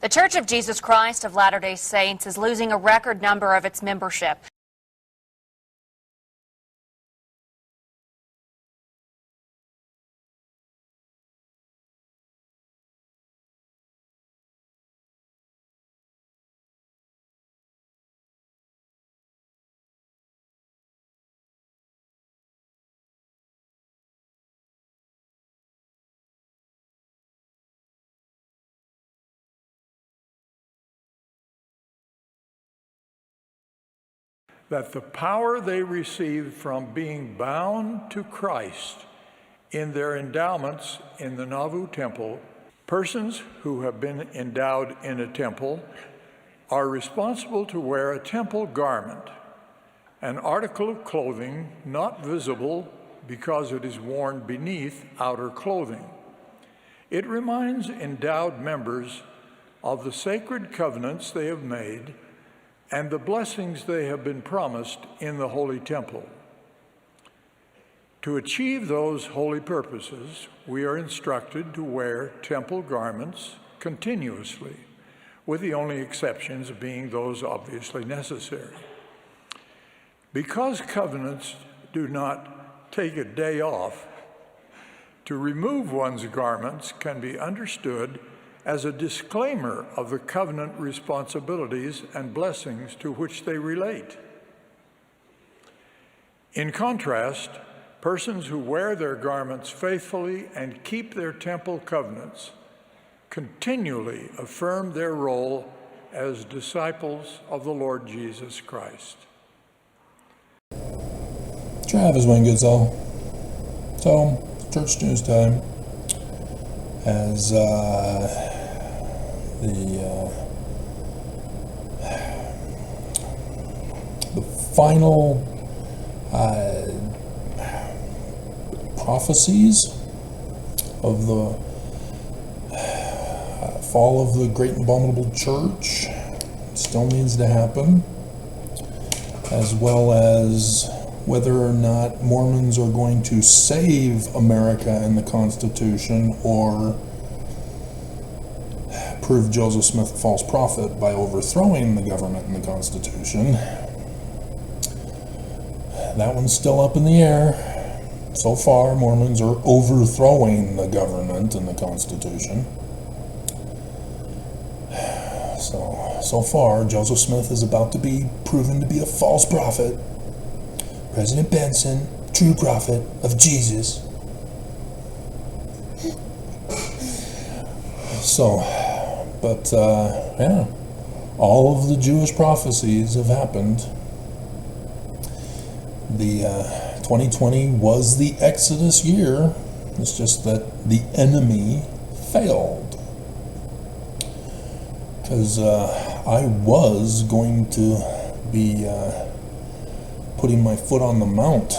The Church of Jesus Christ of Latter-day Saints is losing a record number of its membership. That the power they received from being bound to Christ in their endowments in the Nauvoo temple, persons who have been endowed in a temple are responsible to wear a temple garment, an article of clothing not visible because it is worn beneath outer clothing. It reminds endowed members of the sacred covenants they have made and the blessings they have been promised in the holy temple. To achieve those holy purposes, we are instructed to wear temple garments continuously, with the only exceptions being those obviously necessary. Because covenants do not take a day off, to remove one's garments can be understood as a disclaimer of the covenant responsibilities and blessings to which they relate. In contrast, persons who wear their garments faithfully and keep their temple covenants continually affirm their role as disciples of the Lord Jesus Christ. Travis Wayne Goodsall. So, Church News Time has the final prophecies of the fall of the Great Abominable Church still needs to happen, as well as whether or not Mormons are going to save America and the Constitution or prove Joseph Smith a false prophet by overthrowing the government and the Constitution. That one's still up in the air. So far, Mormons are overthrowing the government and the Constitution. So far, Joseph Smith is about to be proven to be a false prophet. President Benson, true prophet of Jesus. Yeah, all of the Jewish prophecies have happened. The 2020 was the Exodus year. It's just that the enemy failed. Because I was going to be putting my foot on the mount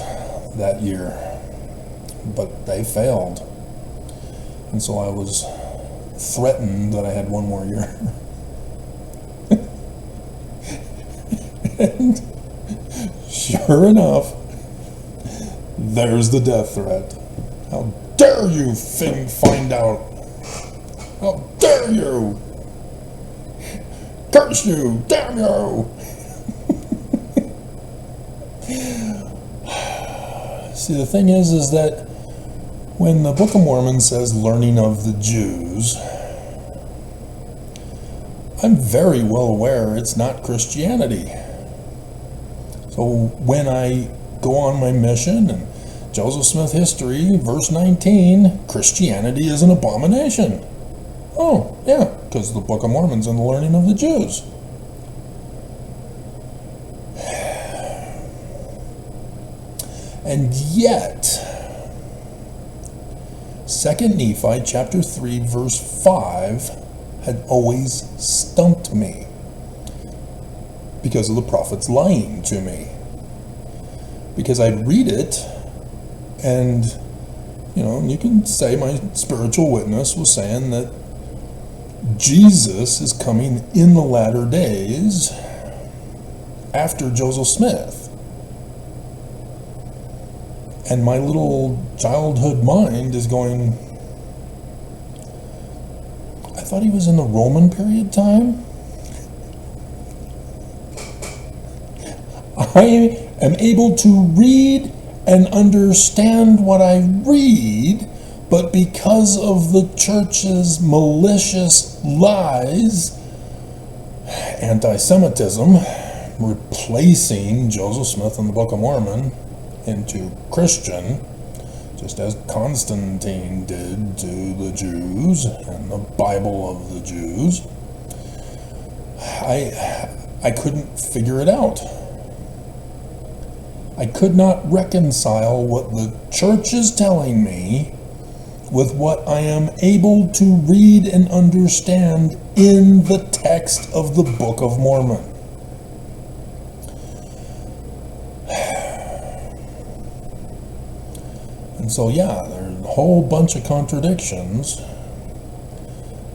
that year, but they failed. And so I was threatened that I had one more year. And sure enough, there's the death threat. How dare you find out? How dare you? Curse you! Damn you! See, the thing is that when the Book of Mormon says learning of the Jews, I'm very well aware it's not Christianity. So when I go on my mission and Joseph Smith history, verse 19, Christianity is an abomination. Oh, yeah, because the Book of Mormon's in the learning of the Jews. And yet, 2 Nephi chapter 3 verse 5 had always stumped me because of the prophets lying to me. Because I'd read it and, you can say my spiritual witness was saying that Jesus is coming in the latter days after Joseph Smith. And my little childhood mind is going, I thought he was in the Roman period time. I am able to read and understand what I read, but because of the church's malicious lies, anti-Semitism, replacing Joseph Smith and the Book of Mormon into Christian, just as Constantine did to the Jews and the Bible of the Jews, I couldn't figure it out. I could not reconcile what the church is telling me with what I am able to read and understand in the text of the Book of Mormon. And so, yeah, there's a whole bunch of contradictions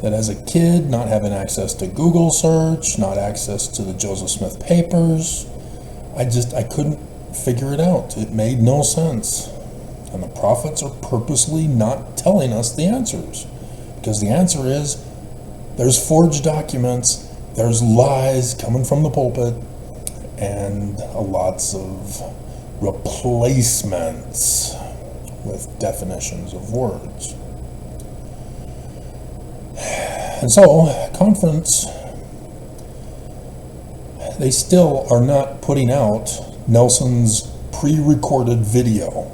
that as a kid, not having access to Google search, not access to the Joseph Smith papers, I couldn't figure it out. It made no sense. And the prophets are purposely not telling us the answers. Because the answer is, there's forged documents, there's lies coming from the pulpit, and lots of replacements with definitions of words. And so, conference, they still are not putting out Nelson's pre-recorded video.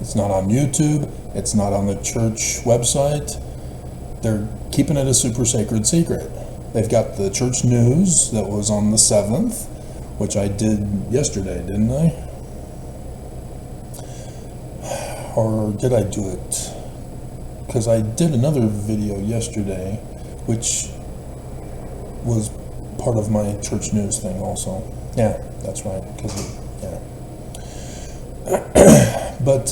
It's not on YouTube, it's not on the church website. They're keeping it a super sacred secret. They've got the church news that was on the 7th, which I did yesterday, didn't I? Or did I do it? Because I did another video yesterday, which was part of my church news thing also. Yeah, that's right. But,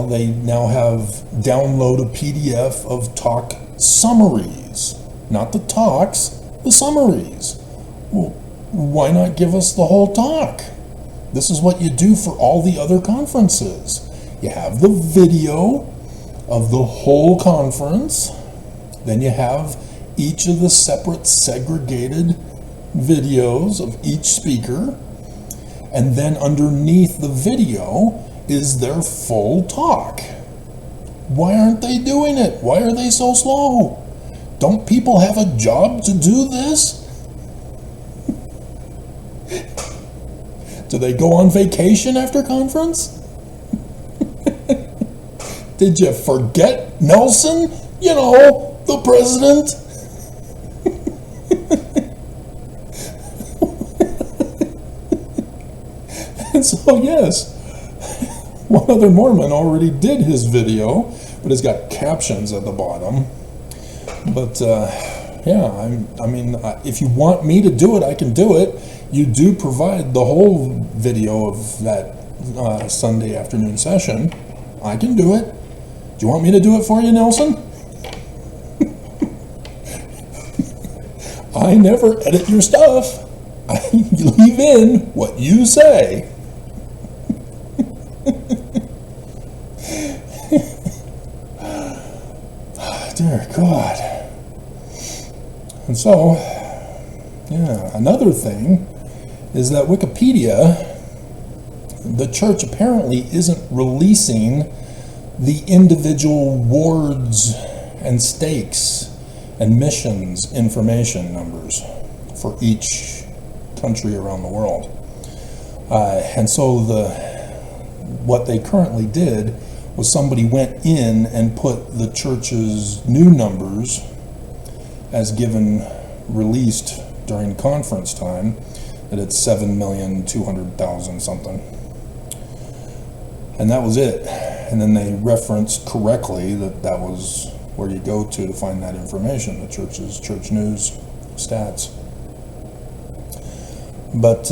they now have download a PDF of talk summaries. Not the talks, the summaries. Well, why not give us the whole talk? This is what you do for all the other conferences. You have the video of the whole conference. Then you have each of the separate segregated videos of each speaker. And then underneath the video is their full talk. Why aren't they doing it? Why are they so slow? Don't people have a job to do this? Do they go on vacation after conference? Did you forget Nelson? The president? And so, yes, one other Mormon already did his video, but it's got captions at the bottom. But, if you want me to do it, I can do it. You do provide the whole video of that Sunday afternoon session. I can do it. Do you want me to do it for you, Nelson? I never edit your stuff. I leave in what you say. Dear God. And so, another thing is that Wikipedia, the church apparently isn't releasing the individual wards and stakes and missions information numbers for each country around the world. And so what they currently did was somebody went in and put the church's new numbers as given released during conference time, that it's 7,200,000 something. And that was it. And then they referenced correctly that was where you go to find that information, the church's church news stats. But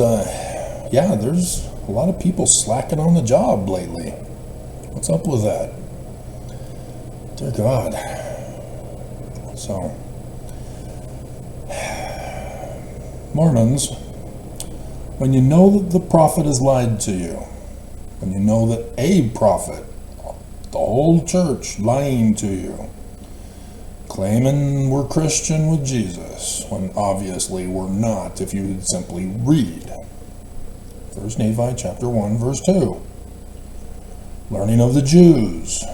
there's a lot of people slacking on the job lately. What's up with that? Dear God. So, Mormons, when you know that the prophet has lied to you, when you know that a prophet, the whole church lying to you, claiming we're Christian with Jesus, when obviously we're not if you simply read 1 Nephi chapter 1, verse 2. Learning of the Jews.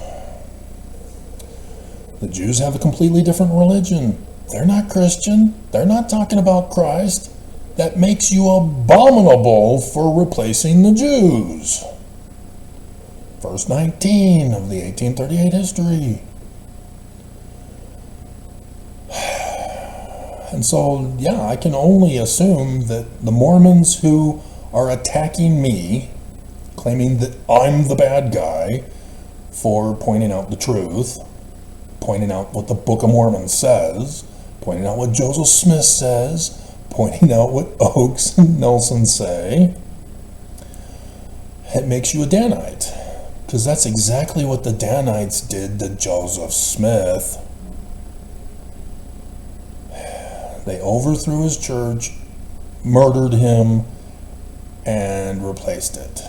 The Jews have a completely different religion. They're not Christian. They're not talking about Christ. That makes you abominable for replacing the Jews. Verse 19 of the 1838 history. And so, yeah, I can only assume that the Mormons who are attacking me, claiming that I'm the bad guy for pointing out the truth, pointing out what the Book of Mormon says, pointing out what Joseph Smith says, pointing out what Oakes and Nelson say, it makes you a Danite. Because that's exactly what the Danites did to Joseph Smith. They overthrew his church, murdered him, and replaced it.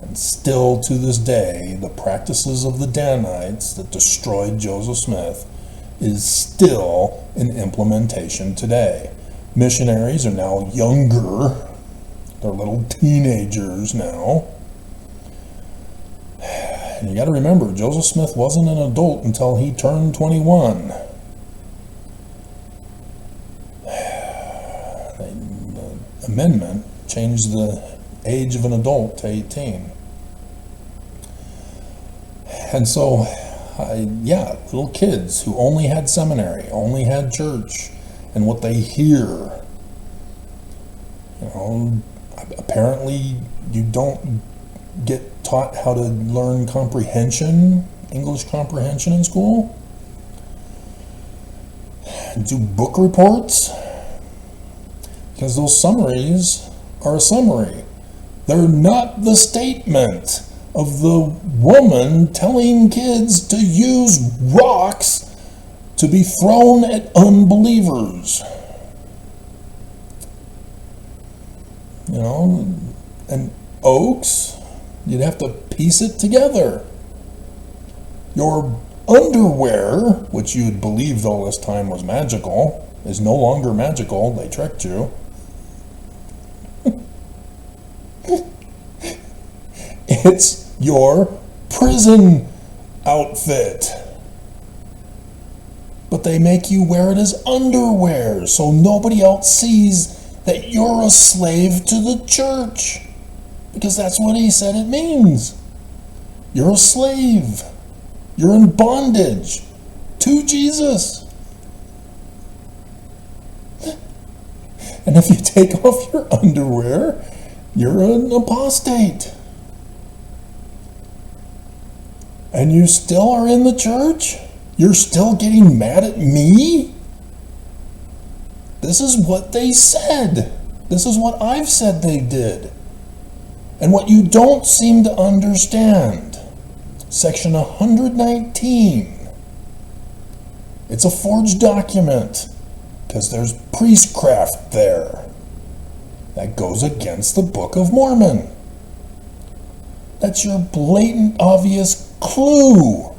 And still to this day, the practices of the Danites that destroyed Joseph Smith is still in implementation today. Missionaries are now younger. They're little teenagers now. And you got to remember, Joseph Smith wasn't an adult until he turned 21. The amendment changed the age of an adult to 18. And so, little kids who only had seminary, only had church, and what they hear, apparently you don't get taught how to learn comprehension, English comprehension in school, do book reports, because those summaries are a summary. They're not the statement of the woman telling kids to use rocks to be thrown at unbelievers. And Oakes, you'd have to piece it together. Your underwear, which you'd believed all this time was magical, is no longer magical. They tricked you. It's your prison outfit. But they make you wear it as underwear so nobody else sees that you're a slave to the church. Because that's what he said it means. You're a slave. You're in bondage to Jesus. And if you take off your underwear, you're an apostate. And you still are in the church? You're still getting mad at me? This is what they said. This is what I've said they did. And what you don't seem to understand. Section 119. It's a forged document because there's priestcraft there. That goes against the Book of Mormon. That's your blatant, obvious clue.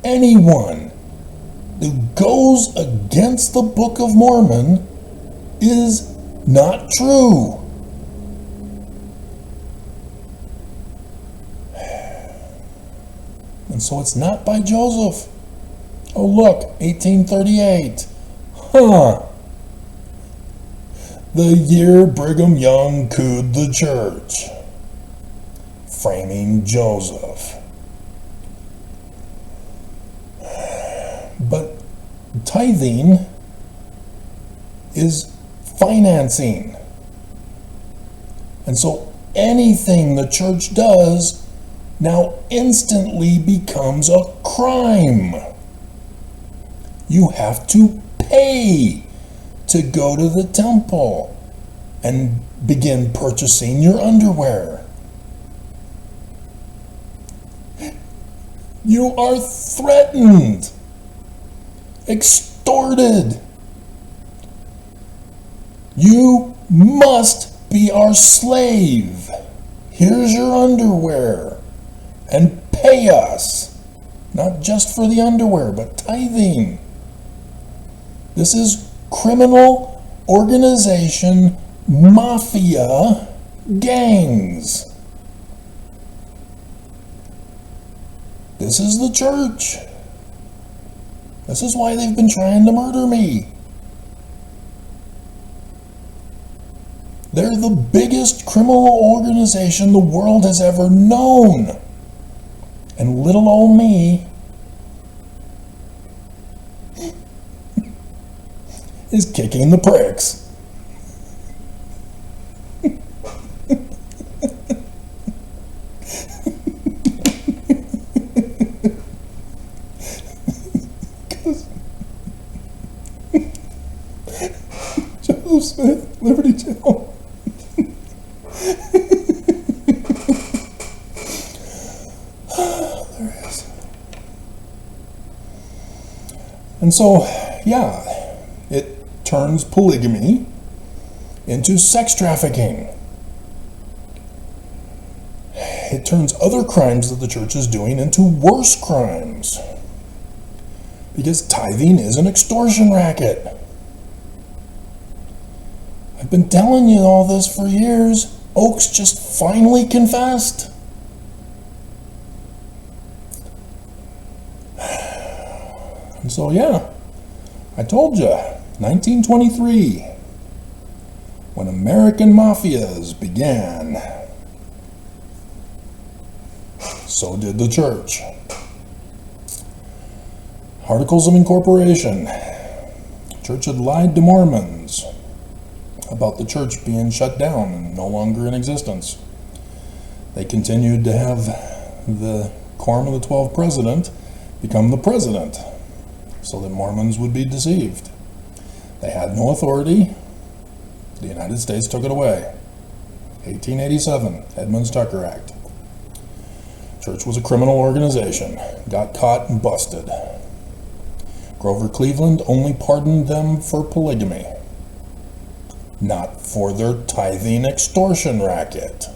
Anyone who goes against the Book of Mormon is not true. And so it's not by Joseph. Oh look, 1838. The year Brigham Young cooed the church. Framing Joseph. But tithing is financing. And so anything the church does now instantly becomes a crime. You have to pay to go to the temple and begin purchasing your underwear. You are threatened, extorted. You must be our slave. Here's your underwear. And pay us Not just for the underwear, but tithing. This is criminal organization, mafia, gangs. This is the church. This is why they've been trying to murder me. They're the biggest criminal organization the world has ever known. And little old me is kicking the pricks. Joseph Smith, Liberty Channel. There is. And so, yeah, it turns polygamy into sex trafficking. It turns other crimes that the church is doing into worse crimes. Because tithing is an extortion racket. I've been telling you all this for years. Oaks just finally confessed. And so, yeah, I told you, 1923, when American mafias began, so did the church. Articles of Incorporation. Church had lied to Mormons about the church being shut down and no longer in existence. They continued to have the Quorum of the 12 president become the president so that Mormons would be deceived. They had no authority. The United States took it away. 1887, Edmunds-Tucker Act. Church was a criminal organization. Got caught and busted. Grover Cleveland only pardoned them for polygamy, not for their tithing extortion racket.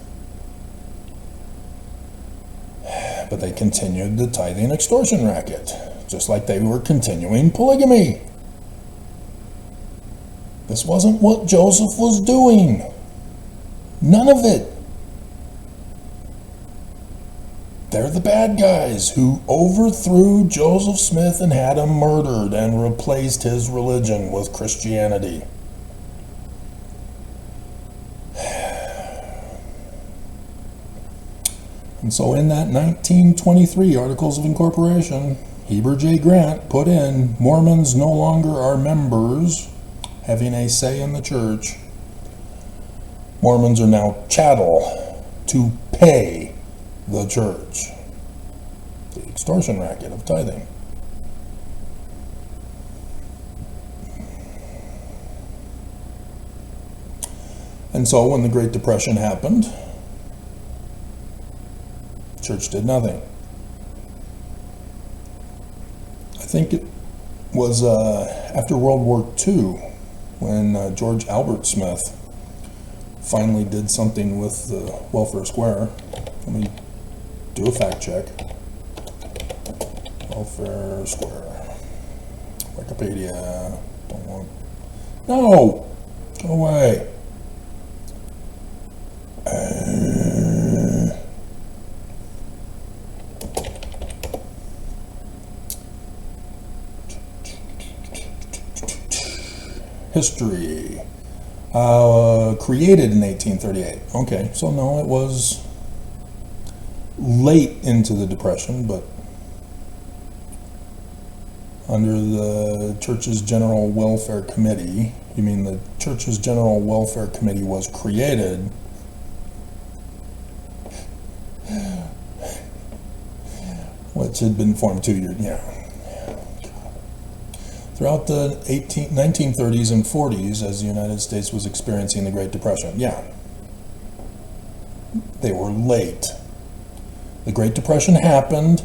But they continued the tithing extortion racket, just like they were continuing polygamy. This wasn't what Joseph was doing. None of it. They're the bad guys who overthrew Joseph Smith and had him murdered and replaced his religion with Christianity. And so in that 1923 Articles of Incorporation, Heber J. Grant put in, Mormons no longer are members having a say in the church. Mormons are now chattel to pay the church. The extortion racket of tithing. And so when the Great Depression happened, the church did nothing. I think it was after World War II when George Albert Smith finally did something with the welfare square. Let me do a fact check. Welfare square. Wikipedia. Don't want. No! Go away. History. Created in 1838. Okay, so no, it was late into the Depression, but under the Church's General Welfare Committee. You mean the Church's General Welfare Committee was created which had been formed 2 years, throughout the 1930s and 40s, as the United States was experiencing the Great Depression. They were late. The Great Depression happened.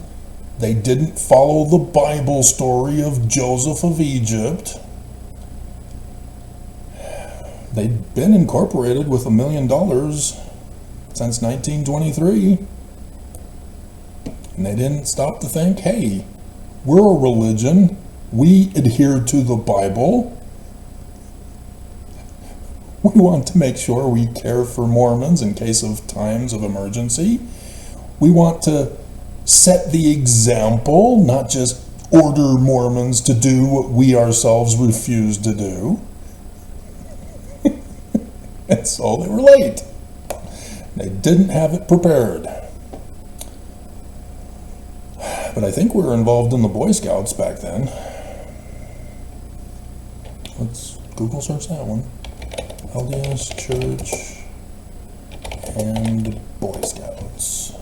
They didn't follow the Bible story of Joseph of Egypt. They'd been incorporated with $1 million since 1923. And they didn't stop to think, hey, we're a religion. We adhere to the Bible. We want to make sure we care for Mormons in case of times of emergency. We want to set the example, not just order Mormons to do what we ourselves refuse to do. And so they were late. They didn't have it prepared. But I think we were involved in the Boy Scouts back then. Let's Google search that one. LDS Church and Boy Scouts.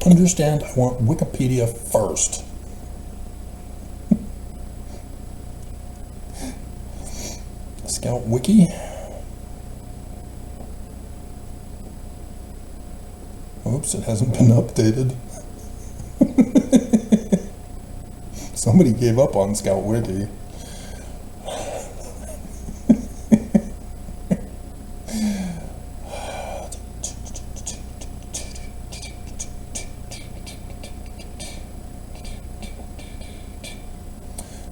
Understand, I want Wikipedia first. Scout Wiki. Oops, it hasn't been updated. Somebody gave up on Scout Wiki.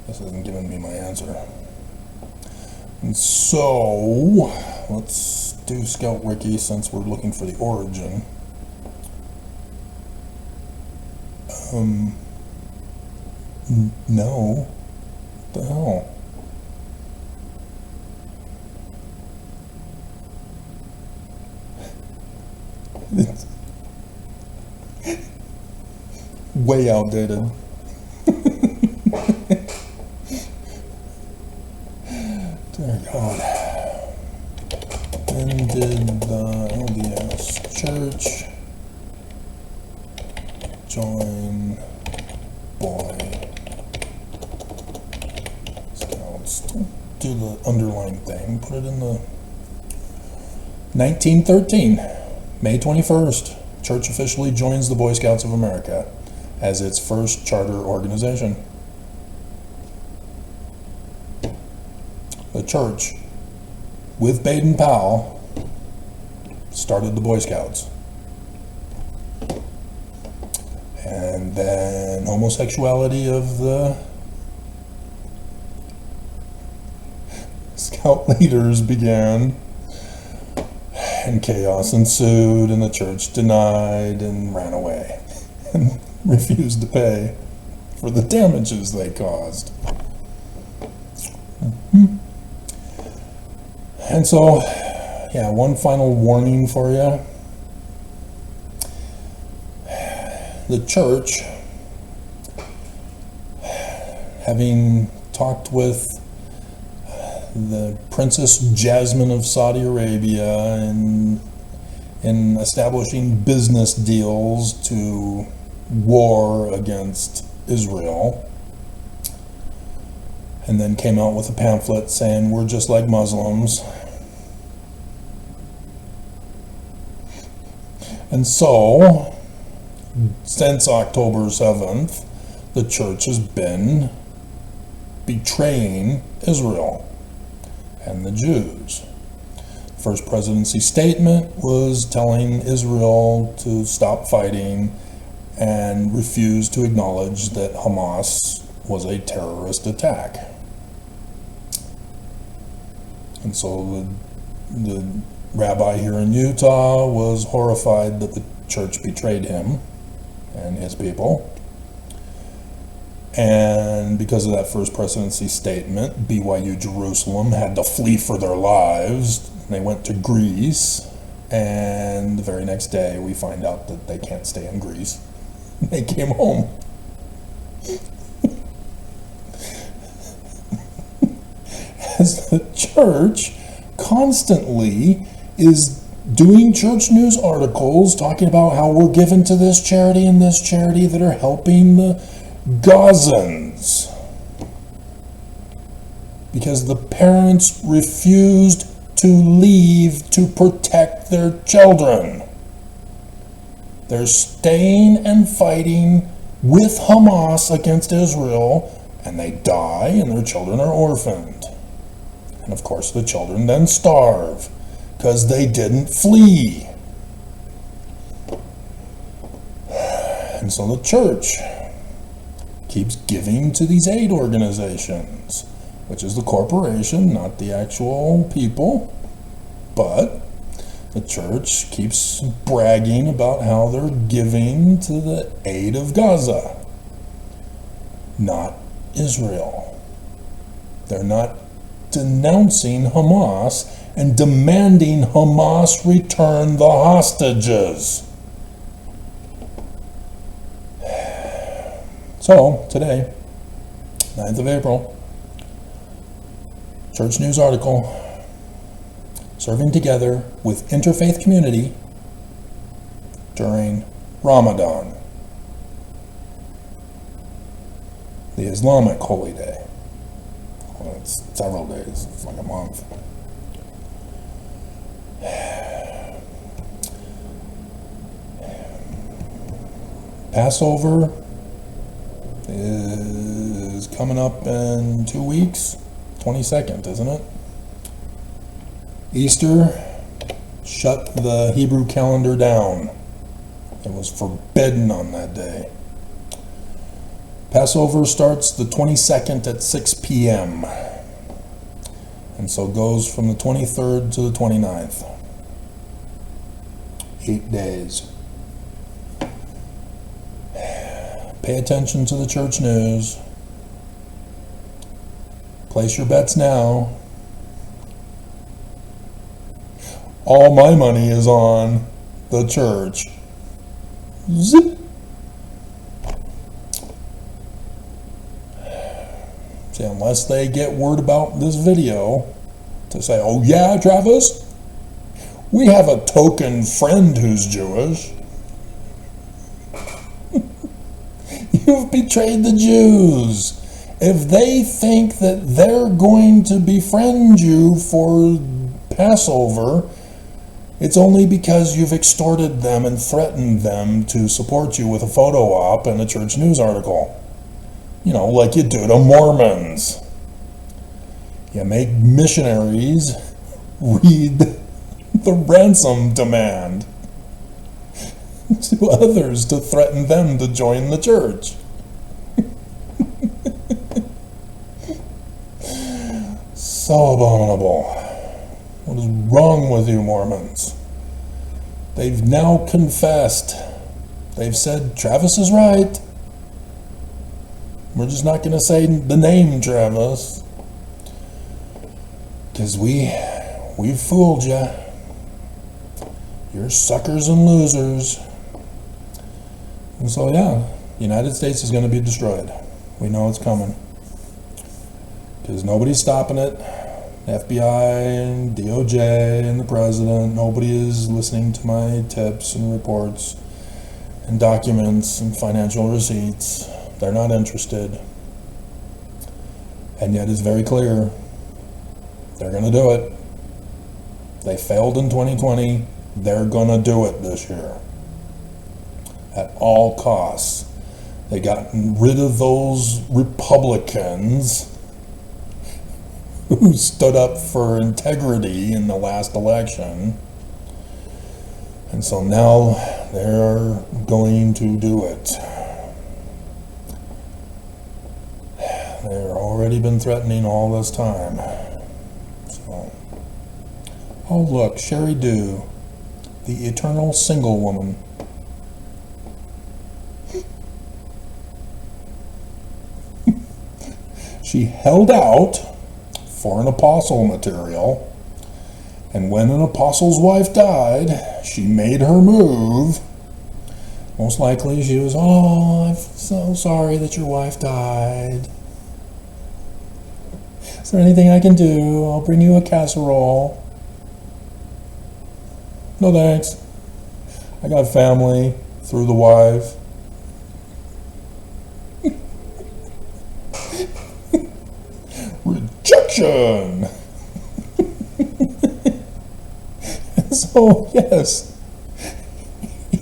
This isn't giving me my answer. And so, let's do Scout Wiki since we're looking for the origin. No. What the hell? It's way outdated. Dear God. When did the LDS Church join Boy Scouts? Don't do the underline thing. Put it in the 1913, May 21st. Church officially joins the Boy Scouts of America as its first charter organization. The church, with Baden-Powell, started the Boy Scouts. And then homosexuality of the Scout leaders began, and chaos ensued, and the church denied and ran away and refused to pay for the damages they caused. And so, yeah, one final warning for you. The church, having talked with the Princess Jasmine of Saudi Arabia in establishing business deals to war against Israel, and then came out with a pamphlet saying we're just like Muslims. And so, since October 7th, the church has been betraying Israel and the Jews. First presidency statement was telling Israel to stop fighting and refuse to acknowledge that Hamas was a terrorist attack. And so the rabbi here in Utah was horrified that the church betrayed him and his people. And because of that first presidency statement, BYU Jerusalem had to flee for their lives. They went to Greece, and the very next day we find out that they can't stay in Greece. They came home. As the church constantly is doing church news articles talking about how we're given to this charity and this charity that are helping the Gazans because the parents refused to leave to protect their children. They're staying and fighting with Hamas against Israel, and they die and their children are orphaned. And of course the children then starve because they didn't flee. And so the church keeps giving to these aid organizations, which is the corporation, not the actual people. But the church keeps bragging about how they're giving to the aid of Gaza, not Israel. They're not denouncing Hamas and demanding Hamas return the hostages. So, today, 9th of April, Church News article, serving together with interfaith community during Ramadan, the Islamic holy day. Well, it's several days, it's like a month. Passover is coming up in 2 weeks, 22nd, isn't it? Easter shut the Hebrew calendar down. It was forbidden on that day. Passover starts the 22nd at 6 p.m. and so goes from the 23rd to the 29th. 8 days. Pay attention to the church news. Place your bets now. All my money is on the church. Zip. See, unless they get word about this video to say, oh yeah, Travis, we have a token friend who's Jewish. You've betrayed the Jews. If they think that they're going to befriend you for Passover, it's only because you've extorted them and threatened them to support you with a photo op and a church news article. You know, like you do to Mormons. You make missionaries read the ransom demand to others to threaten them to join the church. So abominable. What is wrong with you, Mormons? They've now confessed. They've said Travis is right. We're just not going to say the name Travis, because we've fooled you. You're suckers and losers. And so yeah, the United States is going to be destroyed. We know it's coming, because nobody's stopping it. FBI and DOJ and the president, nobody is listening to my tips and reports and documents and financial receipts. They're not interested. And yet it's very clear they're going to do it. They failed in 2020. They're going to do it this year. At all costs. They got rid of those Republicans who stood up for integrity in the last election. And so now they're going to do it. They've already been threatening all this time. So, oh look, Sherry Dew, the eternal single woman. She held out for an apostle material, and when an apostle's wife died, she made her move. Most likely she was, oh, I'm so sorry that your wife died. Is there anything I can do? I'll bring you a casserole. No thanks. I got family through the wife. Rejection! So, yes,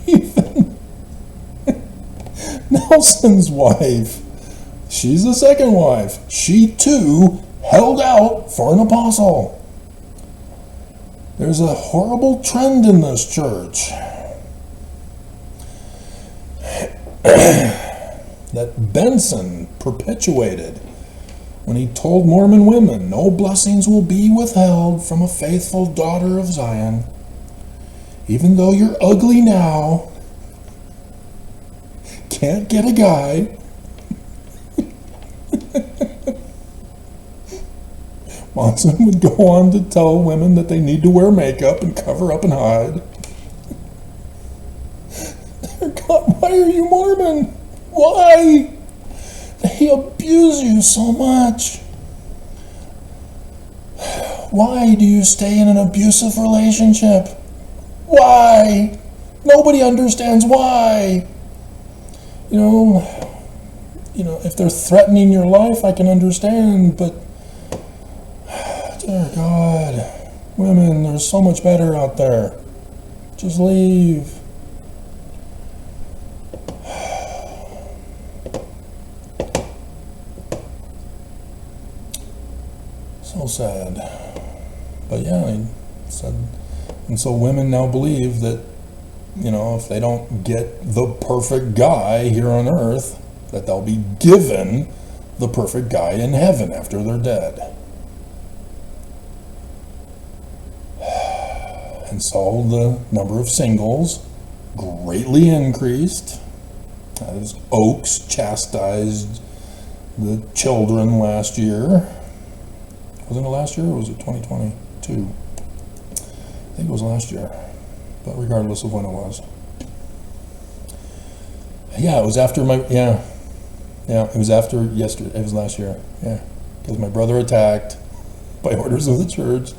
even Nelson's wife, she's the second wife. She too held out for an apostle. There's a horrible trend in this church. that Benson perpetuated when he told Mormon women no blessings will be withheld from a faithful daughter of Zion. Even though you're ugly now, can't get a guy, Monson would go on to tell women that they need to wear makeup and cover up and hide. Dear God, why are you Mormon? Why? They abuse you so much. Why do you stay in an abusive relationship? Why? Nobody understands why. You know, if they're threatening your life, I can understand, but dear God, women, there's so much better out there. Just leave. So sad. But yeah, he said, and so women now believe that, you know, if they don't get the perfect guy here on earth, that they'll be given the perfect guy in heaven after they're dead. And so the number of singles greatly increased as Oaks chastised the children last year. Wasn't it last year or was it 2022? I think it was last year, but regardless of when it was. Yeah, it was after it was after yesterday. It was last year, yeah, because my brother attacked by orders of the church.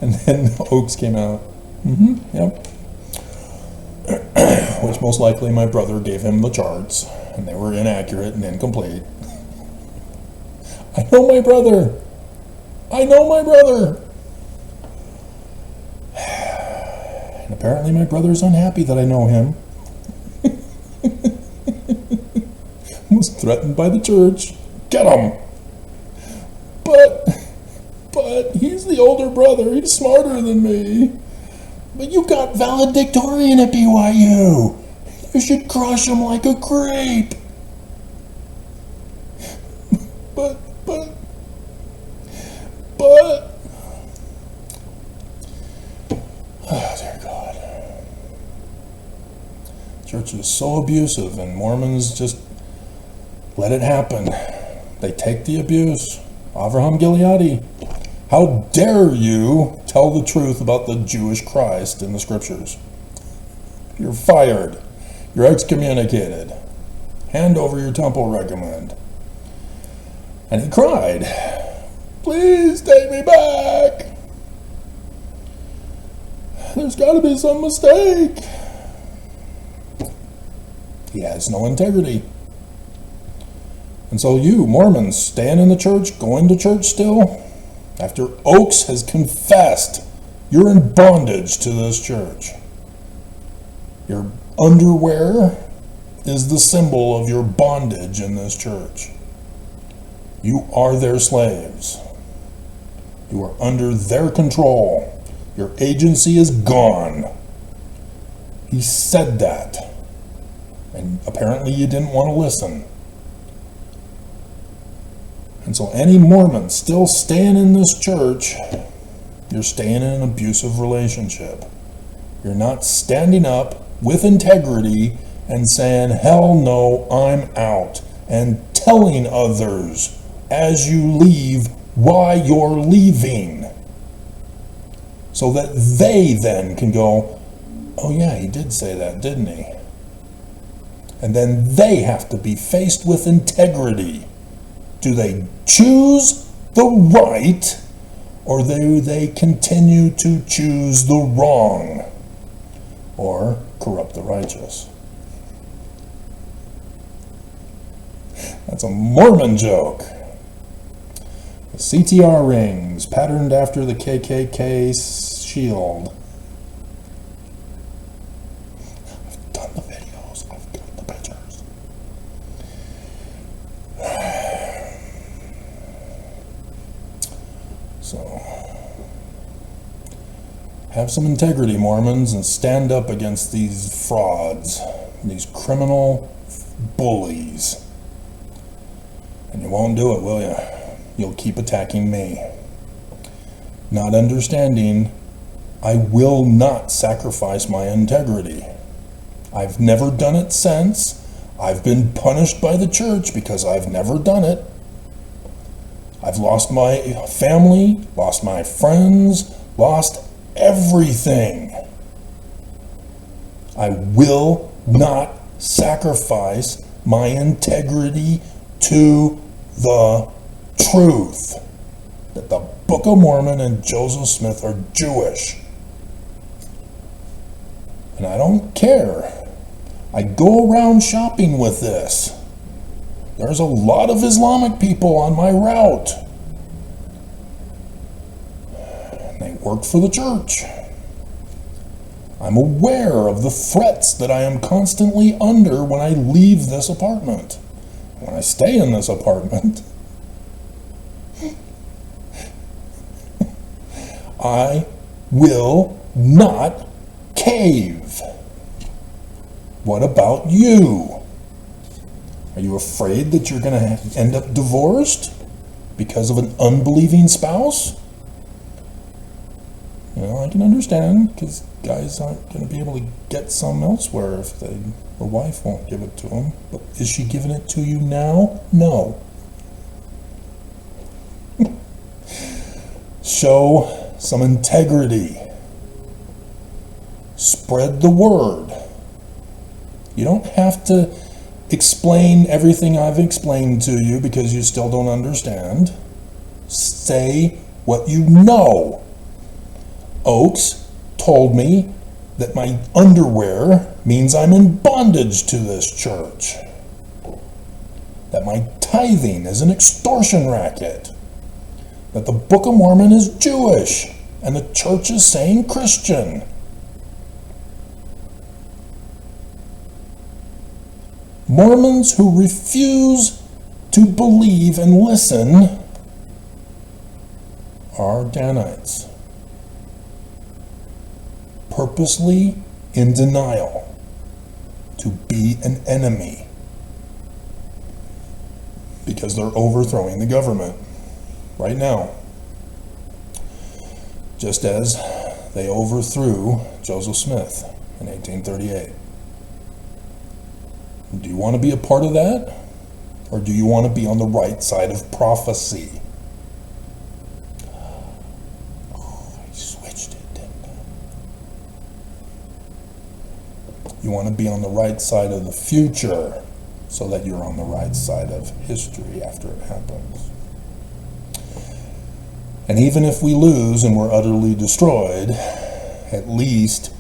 And then Oaks came out. Yep. Which most likely my brother gave him the charts, and they were inaccurate and incomplete. I know my brother. And apparently my brother's unhappy that I know him. Was threatened by the church. Get him! But he's the older brother. He's smarter than me. But you got valedictorian at BYU. You should crush him like a grape. But. Oh, dear God. Church is so abusive, and Mormons just let it happen. They take the abuse. Avraham Gileadi, how dare you tell the truth about the Jewish Christ in the scriptures? You're fired. You're excommunicated. Hand over your temple recommend. And he cried, please take me back. There's got to be some mistake. He has no integrity. And so you, Mormons, staying in the church, going to church still, after Oaks has confessed you're in bondage to this church. Your underwear is the symbol of your bondage in this church. You are their slaves. You are under their control. Your agency is gone. He said that. And apparently you didn't want to listen. And so any Mormon still staying in this church, you're staying in an abusive relationship. You're not standing up with integrity and saying, hell no, I'm out, and telling others as you leave why you're leaving, so that they then can go, oh yeah, he did say that, didn't he? And then they have to be faced with integrity. Do they choose the right, or do they continue to choose the wrong, or corrupt the righteous? That's a Mormon joke. The CTR rings, patterned after the KKK shield. I've done the videos, I've got the pictures. So, Have some integrity, Mormons, and stand up against these frauds, these criminal bullies. And you won't do it, will you? You'll keep attacking me. Not understanding, I will not sacrifice my integrity. I've never done it since. I've been punished by the church because I've never done it. I've lost my family, lost my friends, lost everything. I will not sacrifice my integrity to the truth that the Book of Mormon and Joseph Smith are Jewish. And I don't care. I go around shopping with this. There's a lot of Islamic people on my route. And they work for the church. I'm aware of the threats that I am constantly under when I leave this apartment. When I stay in this apartment, I will not cave. What about you? Are you afraid that you're going to end up divorced because of an unbelieving spouse? You know, I can understand, because guys aren't going to be able to get some elsewhere if the wife won't give it to them. But is she giving it to you now? No. Show some integrity. Spread the word. You don't have to explain everything I've explained to you because you still don't understand. Say what you know. Oakes told me that my underwear means I'm in bondage to this church. That my tithing is an extortion racket. That the Book of Mormon is Jewish and the church is saying Christian. Mormons who refuse to believe and listen are Danites. Purposely in denial to be an enemy because they're overthrowing the government right now, just as they overthrew Joseph Smith in 1838. Do you want to be a part of that, or do you want to be on the right side of prophecy? I switched it, didn't I? You want to be on the right side of the future so that you're on the right side of history after it happens. And even if we lose and we're utterly destroyed, at least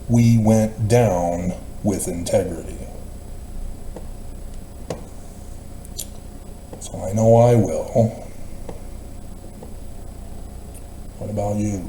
we went down with integrity. So I know I will. What about you?